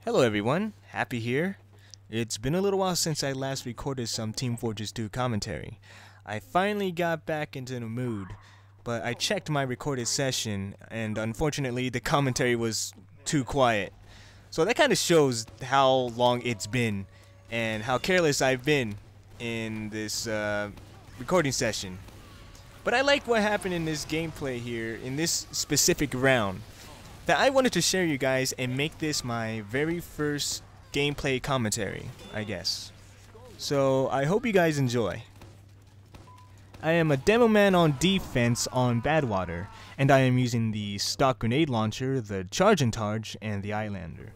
Hello everyone, Happy here. It's been a little while since I last recorded some Team Fortress 2 commentary. I finally got back into the mood, but I checked my recorded session and unfortunately the commentary was too quiet. So that kind of shows how long it's been and how careless I've been in this recording session. But I like what happened in this gameplay here, in this specific round, that I wanted to share you guys and make this my very first gameplay commentary, I guess. So I hope you guys enjoy. I am a demo man on defense on Badwater, and I am using the stock grenade launcher, the Charge and Targe, and the Islander.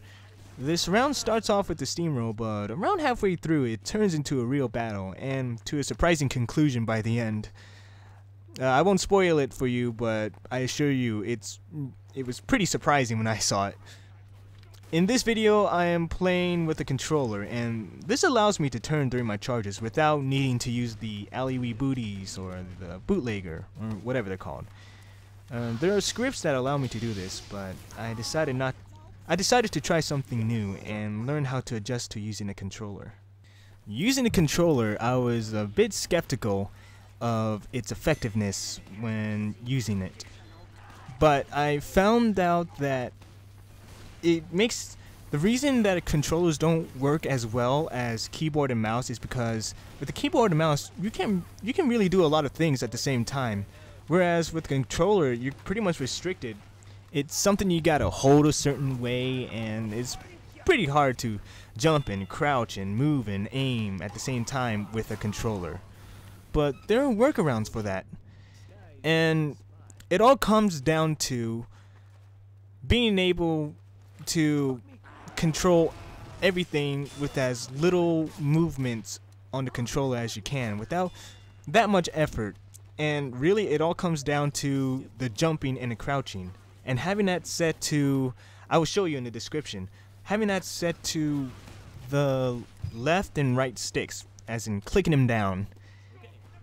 This round starts off with the steamroll, but around halfway through it turns into a real battle, and to a surprising conclusion by the end. I won't spoil it for you, but I assure you it was pretty surprising when I saw it. In this video, I am playing with a controller, and this allows me to turn during my charges without needing to use the alleyway booties or the bootlegger, or whatever they're called. There are scripts that allow me to do this, but I decided to try something new and learn how to adjust to using a controller. Using a controller, I was a bit skeptical of its effectiveness when using it. But I found out that it makes the reason that controllers don't work as well as keyboard and mouse is because with the keyboard and mouse you can really do a lot of things at the same time, whereas with the controller you're pretty much restricted. It's something you gotta hold a certain way, and it's pretty hard to jump and crouch and move and aim at the same time with a controller. But there are workarounds for that, and it all comes down to being able to control everything with as little movements on the controller as you can without that much effort. And really it all comes down to the jumping and the crouching, and having that set to, I will show you in the description, having that set to the left and right sticks, as in clicking them down.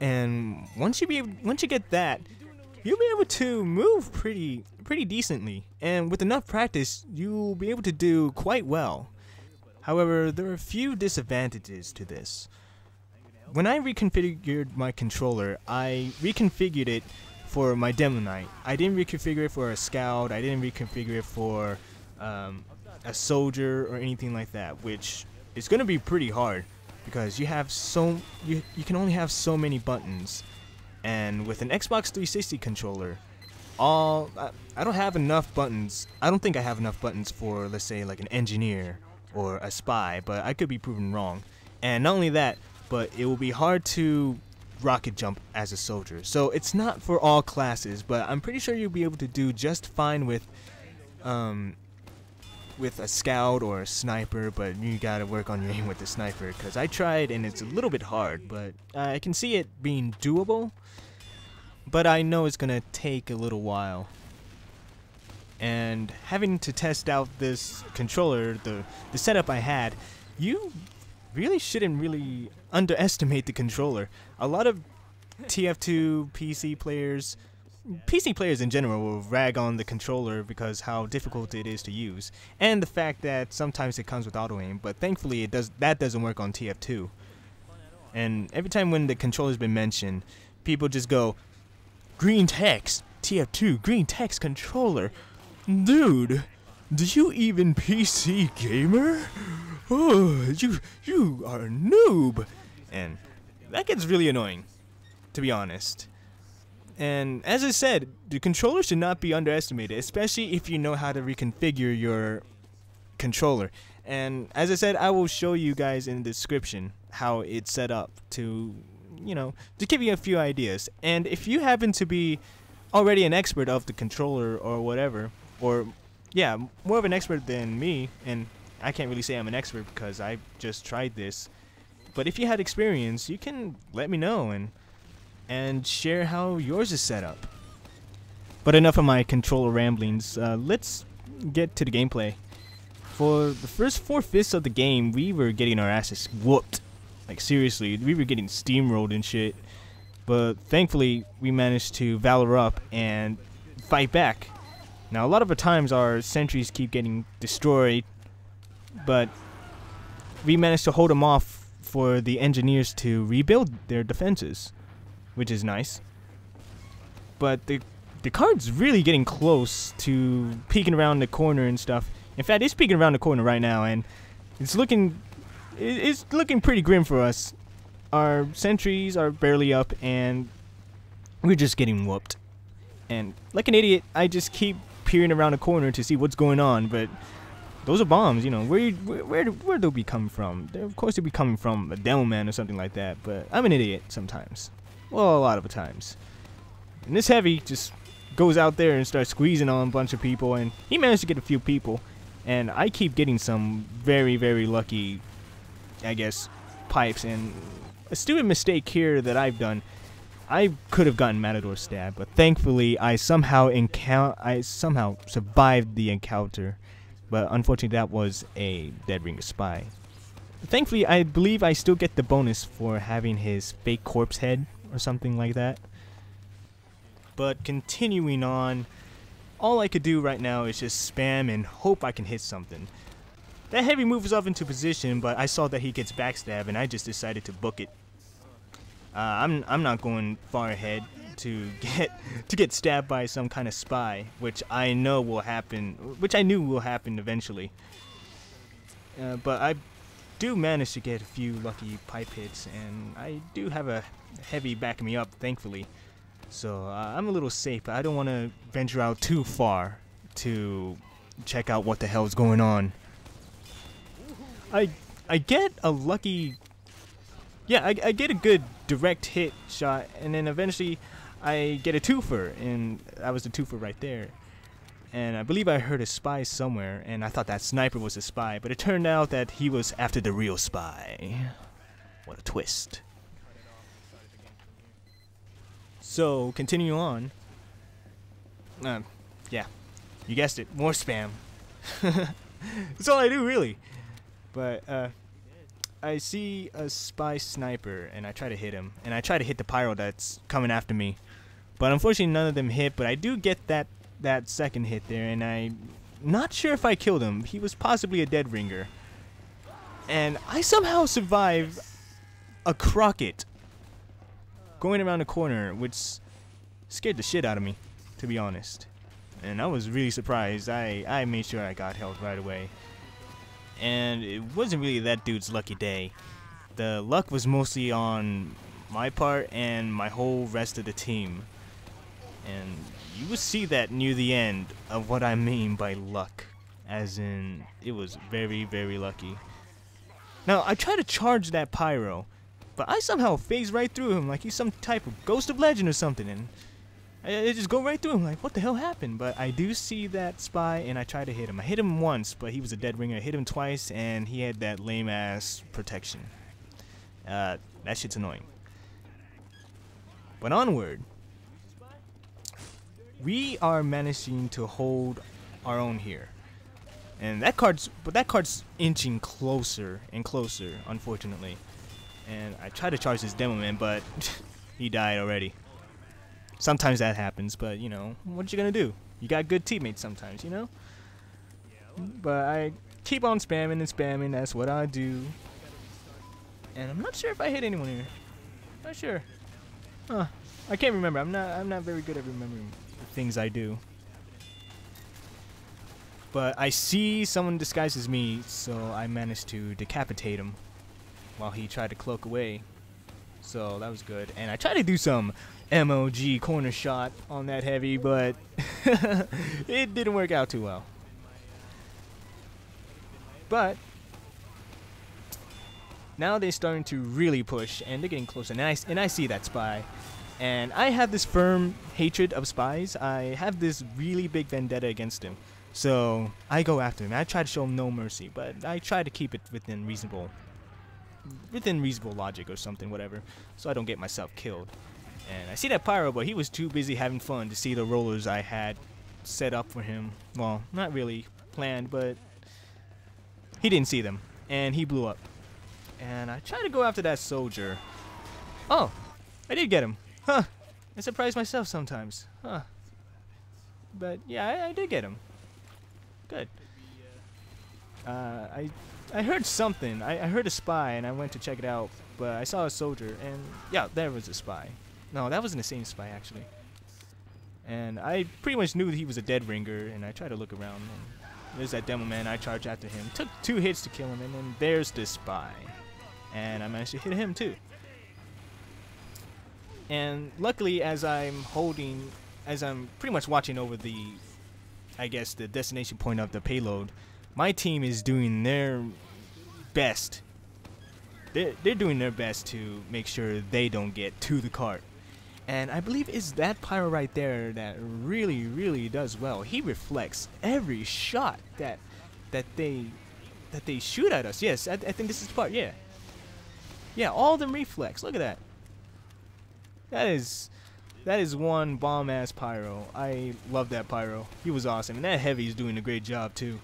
And once you get that, you'll be able to move pretty decently, and with enough practice you'll be able to do quite well. However, there are a few disadvantages to this. When I reconfigured my controller, I reconfigured it for my Demoknight. I didn't reconfigure it for a scout, I didn't reconfigure it for a soldier or anything like that, which is going to be pretty hard because you can only have so many buttons. And with an Xbox 360 controller, I don't have enough buttons. I don't think I have enough buttons for, let's say, like an engineer or a spy, but I could be proven wrong. And not only that, but it will be hard to rocket jump as a soldier. So it's not for all classes, but I'm pretty sure you'll be able to do just fine with a scout or a sniper, but you gotta work on your aim with the sniper, because I tried and it's a little bit hard, but I can see it being doable, but I know it's gonna take a little while. And having to test out this controller, the setup I had, you really shouldn't really underestimate the controller. A lot of TF2 PC players in general will rag on the controller because how difficult it is to use, and the fact that sometimes it comes with auto aim, but thankfully that doesn't work on TF2. And every time when the controller's been mentioned, people just go, green text, TF2, green text controller. Dude, do you even PC gamer? Oh, you are a noob. And that gets really annoying, to be honest. And as I said, the controller should not be underestimated, especially if you know how to reconfigure your controller. And as I said, I will show you guys in the description how it's set up to, to give you a few ideas. And if you happen to be already an expert of the controller or whatever, or yeah, more of an expert than me, and I can't really say I'm an expert because I just tried this, but if you had experience, you can let me know and share how yours is set up. But enough of my controller ramblings, let's get to the gameplay. For the first 4/5 of the game, we were getting our asses whooped. Like seriously, we were getting steamrolled and shit. But thankfully, we managed to valor up and fight back. Now a lot of the times our sentries keep getting destroyed but we managed to hold them off for the engineers to rebuild their defenses, which is nice. But the card's really getting close to peeking around the corner and stuff. In fact, it's peeking around the corner right now, and it's looking pretty grim for us. Our sentries are barely up, and we're just getting whooped. And like an idiot, I just keep peering around the corner to see what's going on, but those are bombs, you know. Where do we come from? Of course, they'll be coming from a demo man or something like that, but I'm an idiot sometimes. Well, a lot of the times. And this heavy just goes out there and starts squeezing on a bunch of people, and he managed to get a few people, and I keep getting some very, very lucky, I guess, pipes. And a stupid mistake here that I've done, I could have gotten Matador stabbed, but thankfully I somehow survived the encounter. But unfortunately, that was a Dead Ringer spy. Thankfully, I believe I still get the bonus for having his fake corpse head or something like that. But continuing on, all I could do right now is just spam and hope I can hit something. That heavy moves off into position, but I saw that he gets backstabbed, and I just decided to book it. I'm not going far ahead to get stabbed by some kind of spy, which I know will happen, which I knew will happen eventually. But I do manage to get a few lucky pipe hits, and I do have a heavy backing me up, thankfully. So I'm a little safe, but I don't want to venture out too far to check out what the hell's going on. I get a lucky, yeah, I get a good direct hit shot, and then eventually I get a twofer, and that was the twofer right there. And I believe I heard a spy somewhere, and I thought that sniper was a spy, but it turned out that he was after the real spy. What a twist. So, continuing on. Yeah, you guessed it, more spam. That's all I do, really. But, I see a spy sniper, and I try to hit him. And I try to hit the pyro that's coming after me. But unfortunately, none of them hit, but I do get that second hit there, and I'm not sure if I killed him. He was possibly a Dead Ringer. And I somehow survived a Crockett going around the corner, which scared the shit out of me, to be honest. And I was really surprised. I made sure I got health right away. And it wasn't really that dude's lucky day. The luck was mostly on my part and my whole rest of the team. And you will see that near the end of what I mean by luck. As in, it was very, very lucky. Now, I tried to charge that pyro, but I somehow phased right through him like he's some type of Ghost of Legend or something, and I just go right through him like, what the hell happened? But I do see that spy, and I try to hit him. I hit him once, but he was a Dead Ringer. I hit him twice, and he had that lame-ass protection. That shit's annoying. But onward. We are managing to hold our own here. And that card's inching closer and closer, unfortunately. And I tried to charge this demo man, but he died already. Sometimes that happens, but you know, what you gonna do? You got good teammates sometimes, you know? But I keep on spamming and spamming, that's what I do. And I'm not sure if I hit anyone here. Not sure. Huh. I can't remember. I'm not very good at remembering the things I do. But I see someone disguised as me, so I managed to decapitate him while he tried to cloak away. So that was good. And I tried to do some MOG corner shot on that heavy, but it didn't work out too well. But now they're starting to really push, and they're getting closer. And I see that spy. And I have this firm hatred of spies. I have this really big vendetta against him. So I go after him. I try to show him no mercy, but I try to keep it within reasonable logic or something, whatever, so I don't get myself killed. And I see that pyro, but he was too busy having fun to see the rollers I had set up for him. Well, not really planned, but he didn't see them, and he blew up. And I tried to go after that soldier. Oh, I did get him. Huh. I surprise myself sometimes. Huh. But yeah, I did get him. Good. I heard something. I heard a spy, and I went to check it out. But I saw a soldier, and yeah, there was a spy. No, that wasn't the same spy actually. And I pretty much knew that he was a dead ringer, and I tried to look around. And there's that demo man. I charged after him. Took 2 hits to kill him, and then there's the spy. And I managed to hit him too. And luckily, as I'm pretty much watching over the, I guess, the destination point of the payload, my team is doing their best. They're doing their best to make sure they don't get to the cart. And I believe it's that pyro right there that really, really does well. He reflects every shot that they shoot at us. Yes, I think this is the part. Yeah. Yeah, all of them reflex. Look at that. That is one bomb-ass pyro. I love that pyro. He was awesome. And that heavy is doing a great job, too.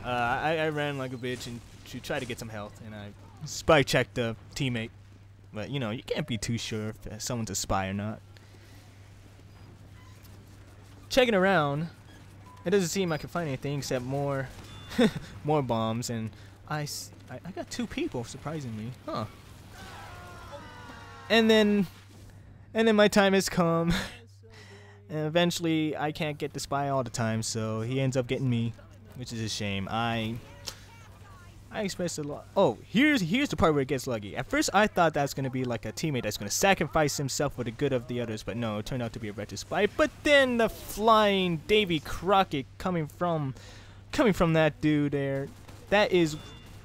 I ran like a bitch and tried to get some health. And I spy checked the teammate. But, you know, you can't be too sure if someone's a spy or not. Checking around, it doesn't seem I can find anything except more more bombs. And I got 2 people, surprisingly. Huh. And then my time has come. And eventually, I can't get the spy all the time, so he ends up getting me, which is a shame. I expressed a lot. Oh, here's the part where it gets lucky. At first, I thought that's gonna be like a teammate that's gonna sacrifice himself for the good of the others, but no, it turned out to be a wretched spy. But then the flying Davy Crockett coming from that dude there, that is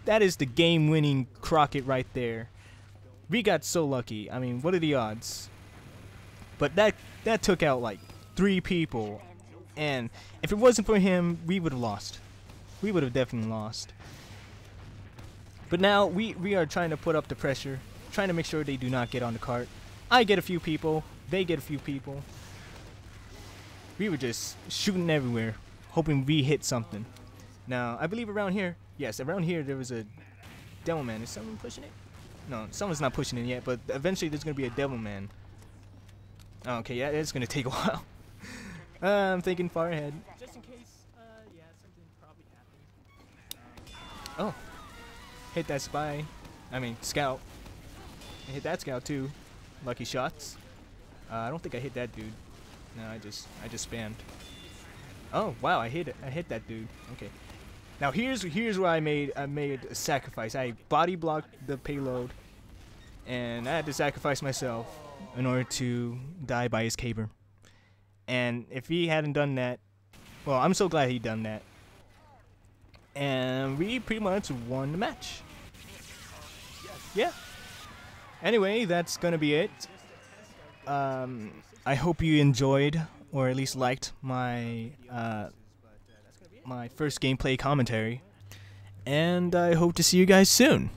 the game-winning Crockett right there. We got so lucky. I mean, what are the odds? But that took out like 3 people, and if it wasn't for him, we would have lost. We would have definitely lost. But now we are trying to put up the pressure, trying to make sure they do not get on the cart. I get a few people, they get a few people. We were just shooting everywhere, hoping we hit something. Now, I believe around here, yes, around here there was a Devil Man. Is someone pushing it? No, someone's not pushing it yet, but eventually there's going to be a Devil Man. Okay, yeah, it's going to take a while. I'm thinking far ahead. Just in case, yeah, something probably happened. Oh. Hit that spy. I mean, scout. I hit that scout too. Lucky shots. I don't think I hit that dude. No, I just spammed. Oh wow, I hit that dude. Okay. Now here's where I made a sacrifice. I body blocked the payload, and I had to sacrifice myself in order to die by his caber. And if he hadn't done that, well, I'm so glad he done that. And we pretty much won the match. Yeah. Anyway, that's gonna be it. I hope you enjoyed, or at least liked, my my first gameplay commentary. And I hope to see you guys soon.